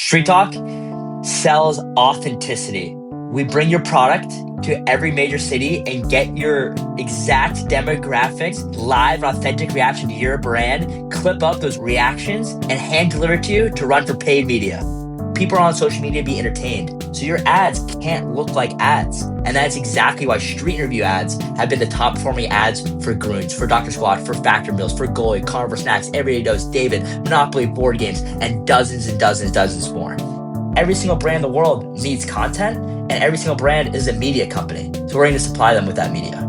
StreetTalk sells authenticity. We bring your product to every major city and get your exact demographics, live and authentic reaction to your brand, clip up those reactions, and hand deliver it to you to run for paid media. People are on social media to be entertained, so your ads can't look like ads. And that's exactly why street interview ads have been the top performing ads for Groons, for Dr. Squad, for Factor Meals, for Goalie, Carnivore Snacks, Everyday Dose, David, Monopoly board games, and dozens more. Every single brand in the world needs content, and every single brand is a media company. So we're going to supply them with that media.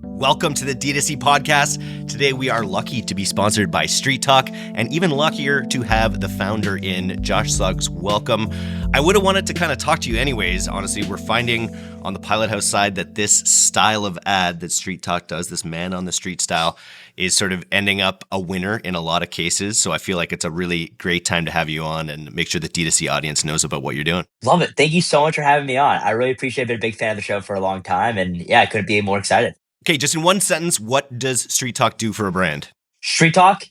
Welcome to the DTC Podcast. Today we are lucky to be sponsored by StreetTalk and even luckier to have the founder in, Josh Suggs. Welcome. I would have wanted to kind of talk to you anyways. Honestly, we're finding on the Pilot House side that this style of ad that StreetTalk does, this man on the street style, is sort of ending up a winner in a lot of cases. So I feel like it's a really great time to have you on and make sure the DTC audience knows about what you're doing. Love it. Thank you so much for having me on. I really appreciate it. I've been a big fan of the show for a long time. And yeah, I couldn't be more excited. Okay, just in one sentence, what does StreetTalk do for a brand? StreetTalk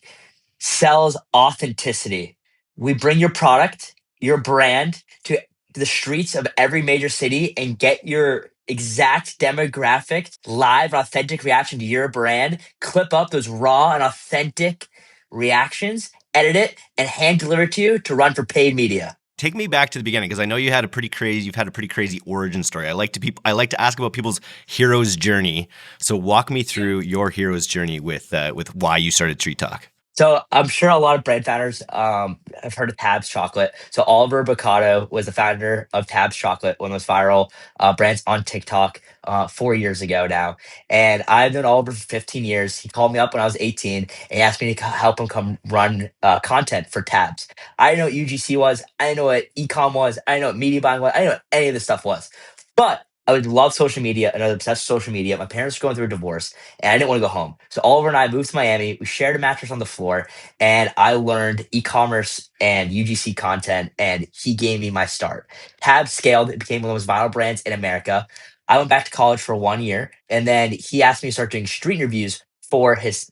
sells authenticity. We bring your product, your brand to the streets of every major city and get your exact demographic, live, authentic reaction to your brand, clip up those raw and authentic reactions, edit it, and hand deliver it to you to run for paid media. Take me back to the beginning, because I know you've had a pretty crazy origin story. I like to ask about people's hero's journey. So walk me through your hero's journey with why you started StreetTalk. So I'm sure a lot of brand founders have heard of Tabs Chocolate. So Oliver Boccato was the founder of Tabs Chocolate, one of those viral brands on TikTok 4 years ago now. And I've known Oliver for 15 years. He called me up when I was 18 and he asked me to help him come run content for Tabs. I didn't know what UGC was. I didn't know what ecom was. I didn't know what media buying was. I didn't know what any of this stuff was. But I would love social media and I was obsessed with social media. My parents were going through a divorce and I didn't want to go home. So Oliver and I moved to Miami. We shared a mattress on the floor and I learned e-commerce and UGC content and he gave me my start. Tab scaled. It became one of the most viral brands in America. I went back to college for 1 year and then he asked me to start doing street interviews for his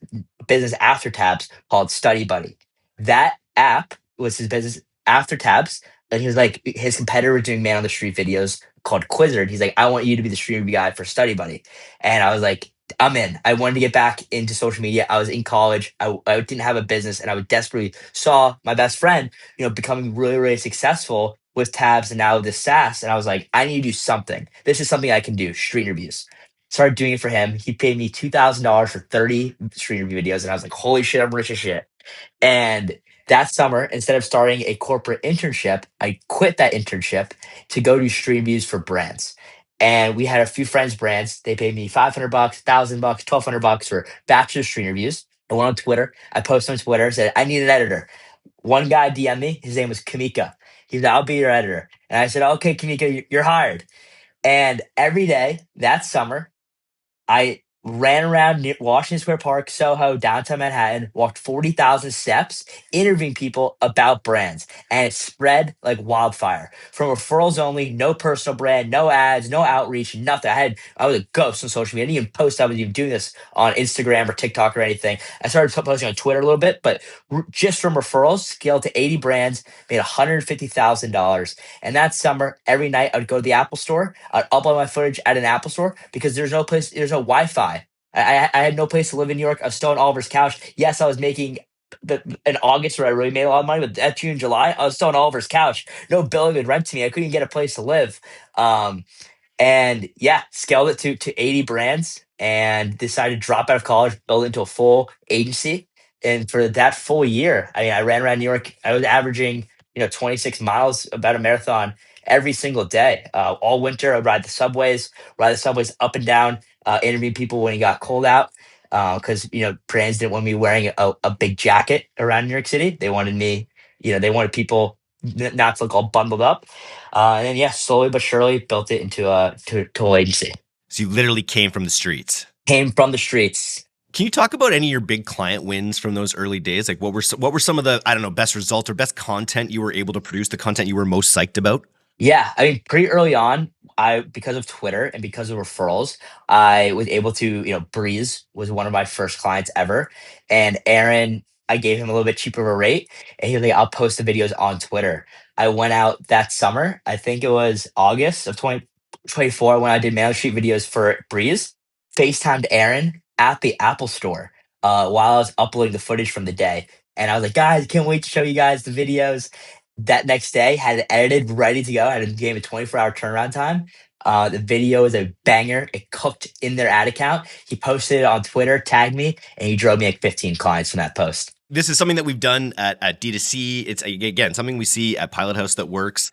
business after Tabs called Study Buddy. That app was his business after Tabs. And he was like, his competitor was doing man on the street videos called Quizzer. He's like, I want you to be the street review guy for Study Buddy. And I was like, I'm in. I wanted to get back into social media. I was in college. I didn't have a business and I would desperately saw my best friend, becoming really successful with Tabs and now this SaaS. And I was like, I need to do something. This is something I can do, street interviews. Started doing it for him. He paid me $2,000 for 30 street interview videos. And I was like, holy shit, I'm rich as shit. And that summer, instead of starting a corporate internship, I quit that internship to go do street reviews for brands. And we had a few friends' brands. They paid me $500, $1,000, $1,200 for bachelor street reviews. I went on Twitter. I posted on Twitter, said, I need an editor. One guy DM'd me. His name was Kamika. He's like, I'll be your editor. And I said, okay, Kamika, you're hired. And every day that summer, I ran around Washington Square Park, Soho, downtown Manhattan, walked 40,000 steps, interviewing people about brands. And it spread like wildfire. From referrals only, no personal brand, no ads, no outreach, nothing. I was a ghost on social media. I didn't even post I was even doing this on Instagram or TikTok or anything. I started posting on Twitter a little bit, but just from referrals, scaled to 80 brands, made $150,000. And that summer, every night I would go to the Apple store. I'd upload my footage at an Apple store because there's no Wi-Fi. I had no place to live in New York. I was still on Oliver's couch. Yes, I was making in August where I really made a lot of money, but that June, July, I was still on Oliver's couch. No bill would rent to me. I couldn't get a place to live. And yeah, scaled it to 80 brands and decided to drop out of college, build into a full agency. And for that full year, I ran around New York. I was averaging, 26 miles, about a marathon every single day. All winter, I'd ride the subways up and down, interview people when it got cold out. Because, brands didn't want me wearing a big jacket around New York City. They wanted me, they wanted people not to look all bundled up. And then, yeah, slowly but surely built it into a whole agency. So you literally came from the streets. Came from the streets. Can you talk about any of your big client wins from those early days? Like what were some of the, best results or best content you were able to produce, the content you were most psyched about? Yeah, I mean, pretty early on, I because of Twitter and because of referrals, I was able to, Breeze was one of my first clients ever, and Aaron, I gave him a little bit cheaper of a rate, and he was like, "I'll post the videos on Twitter." I went out that summer, I think it was August of 2024 when I did Main Street videos for Breeze, FaceTimed Aaron at the Apple Store, while I was uploading the footage from the day, and I was like, "Guys, can't wait to show you guys the videos." That next day, had it edited, ready to go. Had a game of 24-hour turnaround time. The video is a banger. It cooked in their ad account. He posted it on Twitter, tagged me, and he drove me like 15 clients from that post. This is something that we've done at D2C. It's again something we see at Pilot House that works.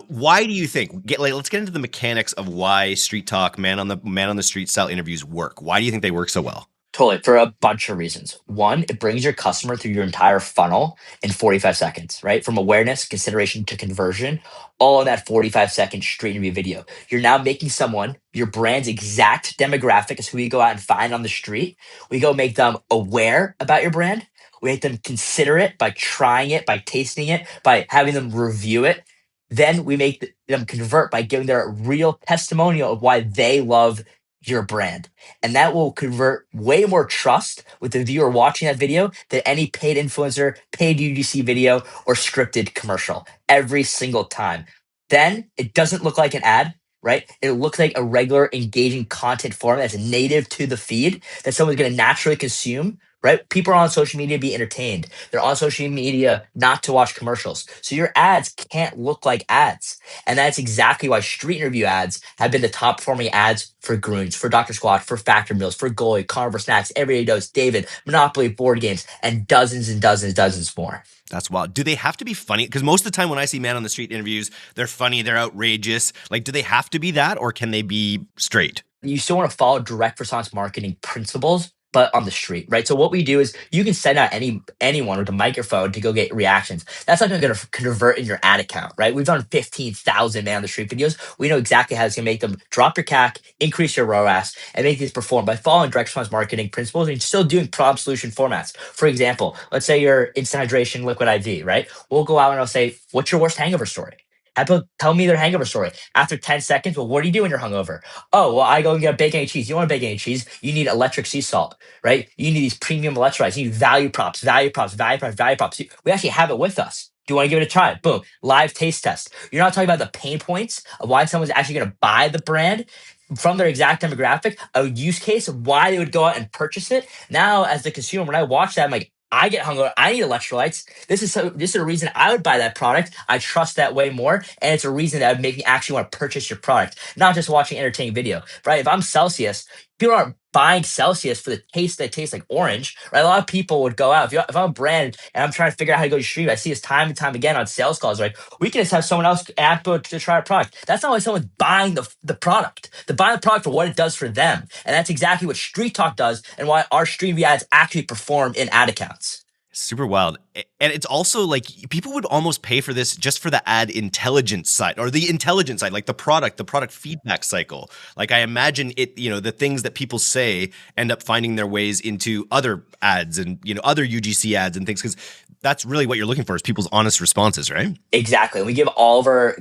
Why do you think? Let's get into the mechanics of why Street Talk, man on the street style interviews work. Why do you think they work so well? Totally, for a bunch of reasons. One, it brings your customer through your entire funnel in 45 seconds, right? From awareness, consideration to conversion, all in that 45-second street interview video. You're now making someone, your brand's exact demographic is who you go out and find on the street. We go make them aware about your brand. We make them consider it by trying it, by tasting it, by having them review it. Then we make them convert by giving their real testimonial of why they love your brand, and that will convert way more trust with the viewer watching that video than any paid influencer, paid UGC video, or scripted commercial every single time. Then it doesn't look like an ad, right? It looks like a regular engaging content form that's native to the feed that someone's going to naturally consume. Right? People are on social media to be entertained. They're on social media not to watch commercials. So your ads can't look like ads. And that's exactly why street interview ads have been the top performing ads for Groons, for Dr. Squad, for Factor Meals, for Goalie, Carnivore Snacks, Everyday Dose, David, Monopoly, board games, and dozens and dozens, dozens more. That's wild. Do they have to be funny? Because most of the time when I see man on the street interviews, they're funny, they're outrageous. Like, do they have to be that, or can they be straight? You still want to follow direct response marketing principles, but on the street, right? So what we do is you can send out anyone with a microphone to go get reactions. That's not going to convert in your ad account, right? We've done 15,000 man on the street videos. We know exactly how it's going to make them drop your CAC, increase your ROAS, and make these perform by following direct response marketing principles and still doing problem solution formats. For example, let's say you're instant hydration liquid IV, right? We'll go out and I'll say, "What's your worst hangover story?" Have people tell me their hangover story. After 10 seconds, well, what do you do when you're hungover? Oh, well, I go and get a bacon and cheese. You want a bacon and cheese? You need electric sea salt, right? You need these premium electrolytes. You need value props, value props, value props, value props. We actually have it with us. Do you want to give it a try? Boom. Live taste test. You're not talking about the pain points of why someone's actually going to buy the brand from their exact demographic, a use case of why they would go out and purchase it. Now, as the consumer, when I watch that, I'm like, I get hungover. I need electrolytes. This is a reason I would buy that product. I trust that way more, and it's a reason that would make me actually want to purchase your product, not just watching entertaining video. Right? If I'm Celsius, people aren't buying Celsius for the taste that tastes like orange. Right? A lot of people would go out. If I'm a brand and I'm trying to figure out how to go to street, I see this time and time again on sales calls. Right? We can just have someone else ask to try a product. That's not why someone's buying the product. They're buying the product for what it does for them, and that's exactly what Street Talk does, and why our Street View ads actually perform in ad accounts. Super wild. And it's also like people would almost pay for this just for the ad intelligence side, or the intelligence side, like the product feedback cycle. Like I imagine it, the things that people say end up finding their ways into other ads and, other UGC ads and things, because that's really what you're looking for is people's honest responses, right? Exactly. We give all of our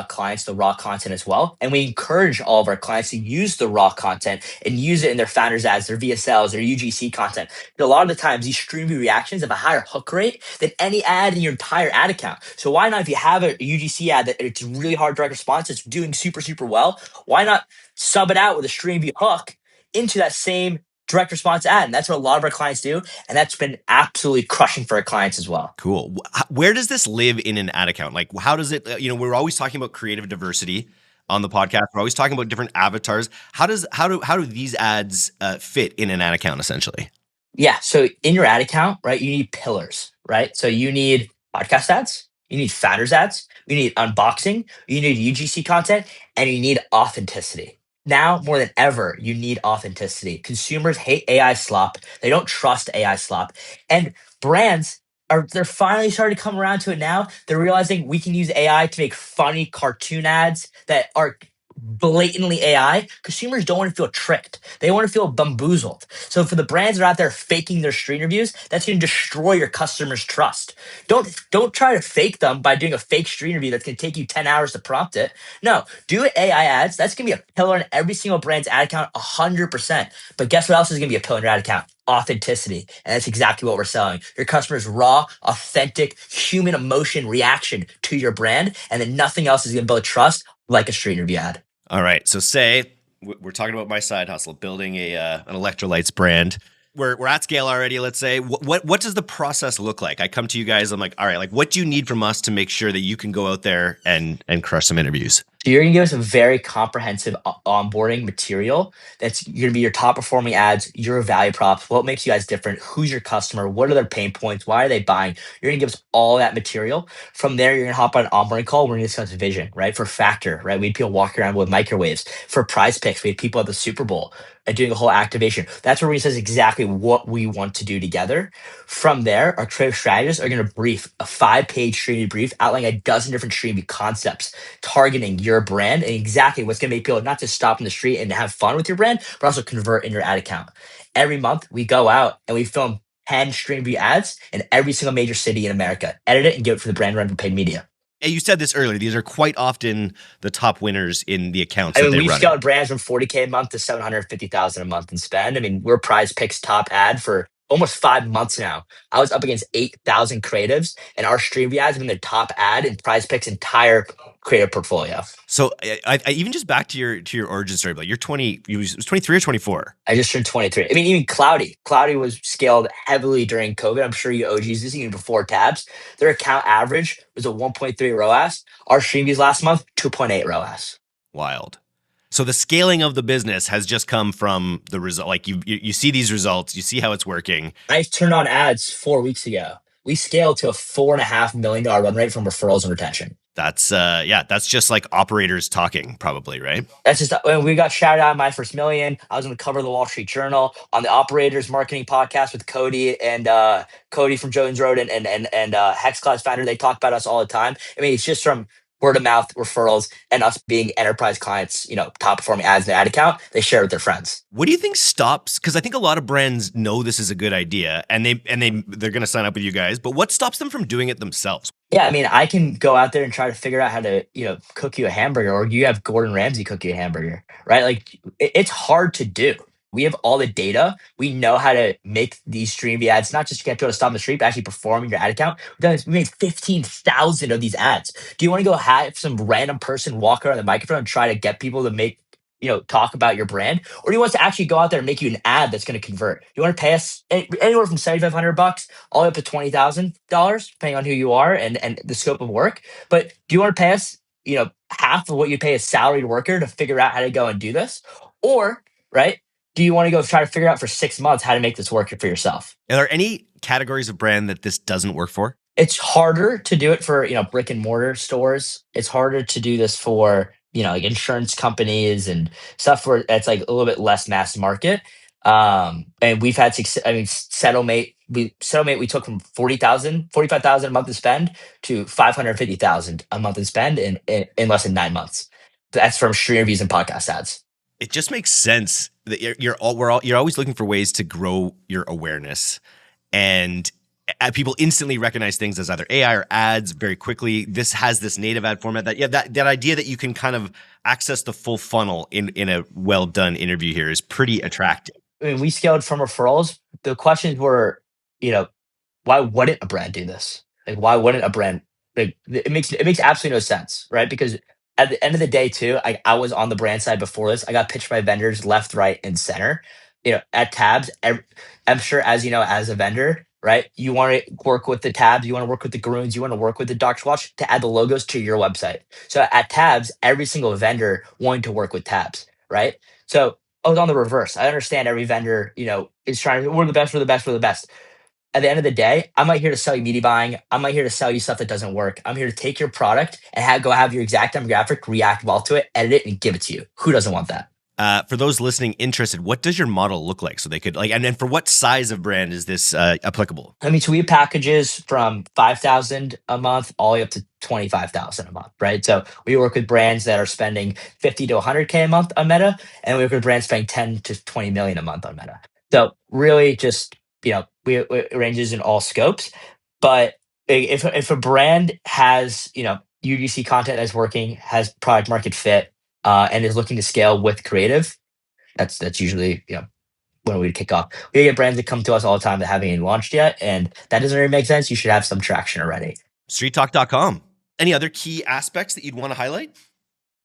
clients the raw content as well. And we encourage all of our clients to use the raw content and use it in their founders ads, their VSLs, their UGC content. A lot of the times these stream view reactions have a higher hook rate than any ad in your entire ad account. So why not, if you have a UGC ad that it's really hard direct response, it's doing super, super well, why not sub it out with a stream view hook into that same direct response ad? And that's what a lot of our clients do. And that's been absolutely crushing for our clients as well. Cool. Where does this live in an ad account? Like, how does it, we're always talking about creative diversity on the podcast. We're always talking about different avatars. How do these ads fit in an ad account essentially? Yeah. So in your ad account, right, you need pillars, right? So you need podcast ads, you need founders ads, you need unboxing, you need UGC content, and you need authenticity. Now more than ever, you need authenticity. Consumers hate AI slop. They don't trust AI slop. And brands they're finally starting to come around to it now. They're realizing we can use AI to make funny cartoon ads that are blatantly AI, consumers don't want to feel tricked. They want to feel bamboozled. So for the brands that are out there faking their street reviews, that's going to destroy your customers' trust. Don't try to fake them by doing a fake street review that's going to take you 10 hours to prompt it. No, do AI ads. That's going to be a pillar in every single brand's ad account 100%. But guess what else is going to be a pillar in your ad account? Authenticity. And that's exactly what we're selling. Your customer's raw, authentic, human emotion reaction to your brand. And then nothing else is going to build trust like a street review ad. All right. So say we're talking about my side hustle, building an electrolytes brand. We're at scale already. Let's say what does the process look like? I come to you guys. I'm like, all right, like what do you need from us to make sure that you can go out there and crush some interviews? So you're gonna give us a very comprehensive onboarding material that's gonna be your top performing ads, your value props, what makes you guys different, who's your customer, what are their pain points, why are they buying? You're gonna give us all that material. From there, you're gonna hop on an onboarding call. We're gonna discuss vision, right? For Factor, right? We had people walking around with microwaves. For PrizePicks, we had people at the Super Bowl doing a whole activation. That's where we says exactly what we want to do together. From there, our creative strategists are gonna brief a 5-page streamy brief outlining a dozen different streamy concepts targeting your brand and exactly what's going to make people not just stop in the street and have fun with your brand, but also convert in your ad account. Every month, we go out and we film 10 stream view ads in every single major city in America, edit it, and give it for the brand run for paid media. And you said this earlier. These are quite often the top winners in the accounts I that mean, they we've run. scaled brands from 40K a month to 750,000 a month in spend. I mean, we're PrizePicks top ad for almost 5 months now. I was up against 8,000 creatives, and our stream view ads have been the top ad in PrizePicks' entire creative portfolio. So I even just back to your origin story, but you're 20, you was 23 or 24. I just turned 23. I mean, even Cloudy was scaled heavily during COVID. I'm sure you OGs this even before Tabs. Their account average was a 1.3 ROAS. Our stream views last month, 2.8 ROAS. Wild. So the scaling of the business has just come from the result. Like you see these results, you see how it's working. I turned on ads 4 weeks ago. We scaled to a $4.5 million run rate from referrals and retention. That's that's just like operators talking, probably, right? That's just when we got shouted out My First Million. I was on the cover of the Wall Street Journal on the Operators Marketing Podcast with Cody and Cody from Jones Road and Hex Class founder. They talk about us all the time. I mean, it's just from word of mouth referrals and us being enterprise clients, top performing ads in the ad account. They share it with their friends. What do you think stops? Because I think a lot of brands know this is a good idea and they're going to sign up with you guys. But what stops them from doing it themselves? Yeah, I mean, I can go out there and try to figure out how to, cook you a hamburger, or you have Gordon Ramsay cook you a hamburger, right? Like, it's hard to do. We have all the data. We know how to make these stream view ads, not just to get people to stop on the street, but actually perform in your ad account. We made 15,000 of these ads. Do you want to go have some random person walk around the microphone and try to get people to make, talk about your brand? Or do you want us to actually go out there and make you an ad that's going to convert? You want to pay us anywhere from $7,500 all the way up to $20,000, depending on who you are and the scope of work. But do you want to pay us, half of what you pay a salaried worker to figure out how to go and do this? Or, right, do you want to go try to figure out for 6 months how to make this work for yourself? Are there any categories of brand that this doesn't work for? It's harder to do it for, brick and mortar stores. It's harder to do this for, like insurance companies and stuff where it's like a little bit less mass market. And we've had success. I mean, Settlemate, we took from 45,000 a month to spend to 550,000 a month in spend in less than 9 months. That's from stream reviews and podcast ads. It just makes sense that you're always looking for ways to grow your awareness, and people instantly recognize things as either AI or ads very quickly. This has this native ad format that idea that you can kind of access the full funnel in a well done interview here is pretty attractive. I mean, we scaled from referrals. The questions were, why wouldn't a brand do this? Like, why wouldn't a brand? Like, it makes absolutely no sense, right? Because at the end of the day, too, I was on the brand side before this. I got pitched by vendors left, right, and center. At Tabs, I'm sure, as you know, as a vendor, right? You want to work with the Tabs, you want to work with the Garoons, you want to work with the Dr. Watch to add the logos to your website. So at Tabs, every single vendor wanted to work with Tabs, right? So I was on the reverse. I understand every vendor, is trying to, we're the best, we're the best, we're the best. At the end of the day, I'm not here to sell you media buying. I'm not here to sell you stuff that doesn't work. I'm here to take your product and go have your exact demographic react well to it, edit it, and give it to you. Who doesn't want that? For those listening interested, what does your model look like? So they could and then for what size of brand is this applicable? I mean, so we have packages from 5,000 a month all the way up to 25,000 a month, right? So we work with brands that are spending 50 to 100K a month on Meta, and we work with brands spending 10 to 20 million a month on Meta. So really just, it ranges in all scopes. But if a brand has, UGC content that's working, has product market fit, and is looking to scale with creative, that's usually, when we kick off. We get brands that come to us all the time that haven't even launched yet, and that doesn't really make sense. You should have some traction already. StreetTalk.com. Any other key aspects that you'd want to highlight?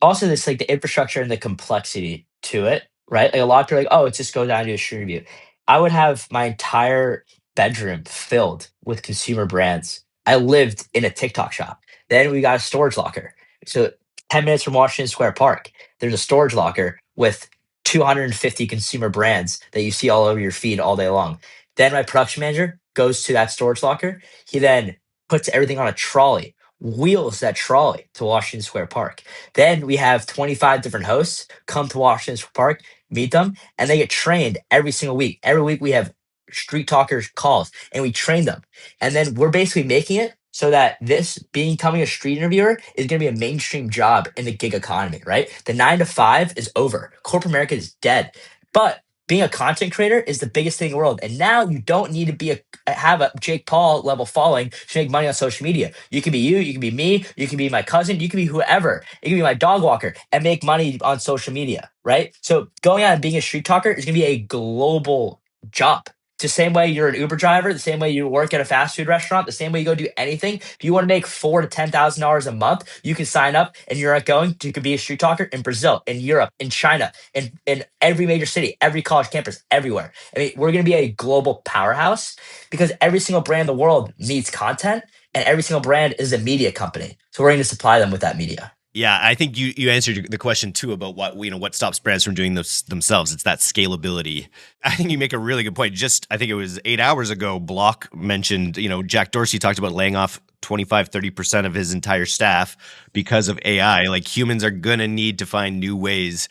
Also, this like the infrastructure and the complexity to it, right? Like a lot of people are like, oh, it's just go down to a stream view. I would have my entire bedroom filled with consumer brands. I lived in a TikTok shop. Then we got a storage locker. So 10 minutes from Washington Square Park, there's a storage locker with 250 consumer brands that you see all over your feed all day long. Then my production manager goes to that storage locker. He then puts everything on a trolley, wheels that trolley to Washington Square Park. Then we have 25 different hosts come to Washington Square Park, meet them, and they get trained every single week. Every week we have Street Talkers calls and we train them. And then we're basically making it so that this becoming a street interviewer is going to be a mainstream job in the gig economy, right? The 9 to 5 is over. Corporate America is dead. But being a content creator is the biggest thing in the world. And now you don't need to have a Jake Paul level following to make money on social media. You can be you can be me, you can be my cousin, you can be whoever. You can be my dog walker and make money on social media, right? So going out and being a street talker is going to be a global job. It's the same way you're an Uber driver, the same way you work at a fast food restaurant, the same way you go do anything. If you want to make $4,000 to $10,000 a month, you can sign up and you're going to be a street talker in Brazil, in Europe, in China, in every major city, every college campus, everywhere. I mean, we're going to be a global powerhouse because every single brand in the world needs content and every single brand is a media company. So we're going to supply them with that media. Yeah, I think you answered the question too about what stops brands from doing this themselves. It's that scalability. I think you make a really good point. Just I think it was 8 hours ago, Block mentioned, Jack Dorsey talked about laying off 25-30% of his entire staff because of AI. Like humans are gonna need to find new ways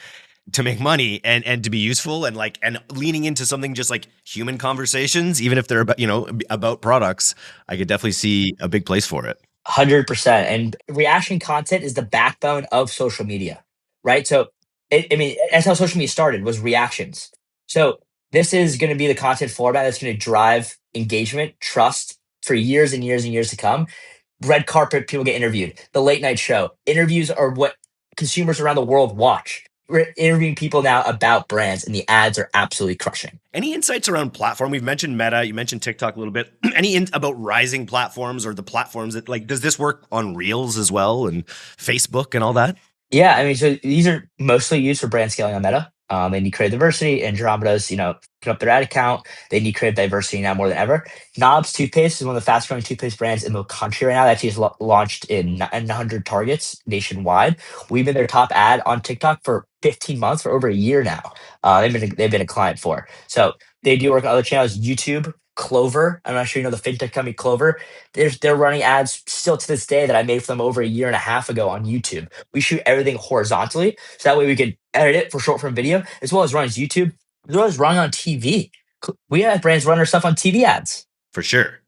to make money and to be useful and leaning into something just like human conversations, even if they're about products. I could definitely see a big place for it. 100%. And reaction content is the backbone of social media, right? So, that's how social media started, was reactions. So this is going to be the content format that's going to drive engagement, trust for years and years and years to come. Red carpet, people get interviewed. The late night show. Interviews are what consumers around the world watch. We're interviewing people now about brands, and the ads are absolutely crushing. Any insights around platform? We've mentioned Meta, you mentioned TikTok a little bit. About rising platforms or the platforms that does this work on Reels as well and Facebook and all that? Yeah, I mean, so these are mostly used for brand scaling on Meta. They need creative diversity. Andromeda's, put up their ad account. They need creative diversity now more than ever. Knobs Toothpaste is one of the fast growing toothpaste brands in the country right now. That actually is launched in 900 targets nationwide. We've been their top ad on TikTok for 15 months, for over a year now. They've been a client for. So they do work on other channels, YouTube, Clover. I'm not sure you know the fintech company Clover. They're running ads still to this day that I made for them over a year and a half ago on YouTube. We shoot everything horizontally, so that way we can edit it for short form video, as well as run as YouTube, as well as running on TV. We have brands run our stuff on TV ads. For sure.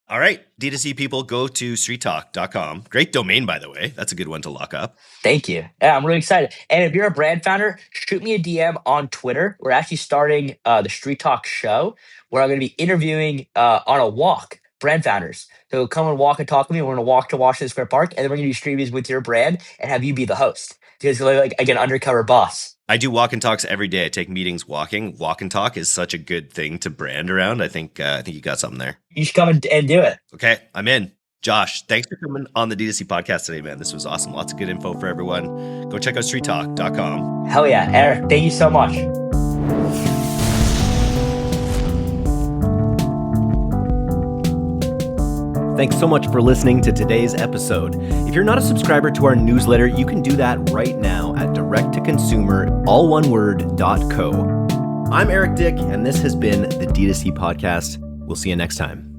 All right, D2C people, go to StreetTalk.com. Great domain, by the way. That's a good one to lock up. Thank you. Yeah, I'm really excited. And if you're a brand founder, shoot me a DM on Twitter. We're actually starting the Street Talk show where I'm going to be interviewing on a walk brand founders. So come and walk and talk with me. We're going to walk to Washington Square Park, and then we're going to do streamies with your brand and have you be the host. Because like an undercover boss. I do walk and talks every day. I take meetings walking. Walk and talk is such a good thing to brand around. I think you got something there. You should come and do it. Okay, I'm in. Josh, thanks for coming on the D2C podcast today, man. This was awesome. Lots of good info for everyone. Go check out StreetTalk.com. Hell yeah, Eric. Thank you so much. Thanks so much for listening to today's episode. If you're not a subscriber to our newsletter, you can do that right now at directtoconsumer.co. I'm Eric Dick, and this has been the D2C Podcast. We'll see you next time.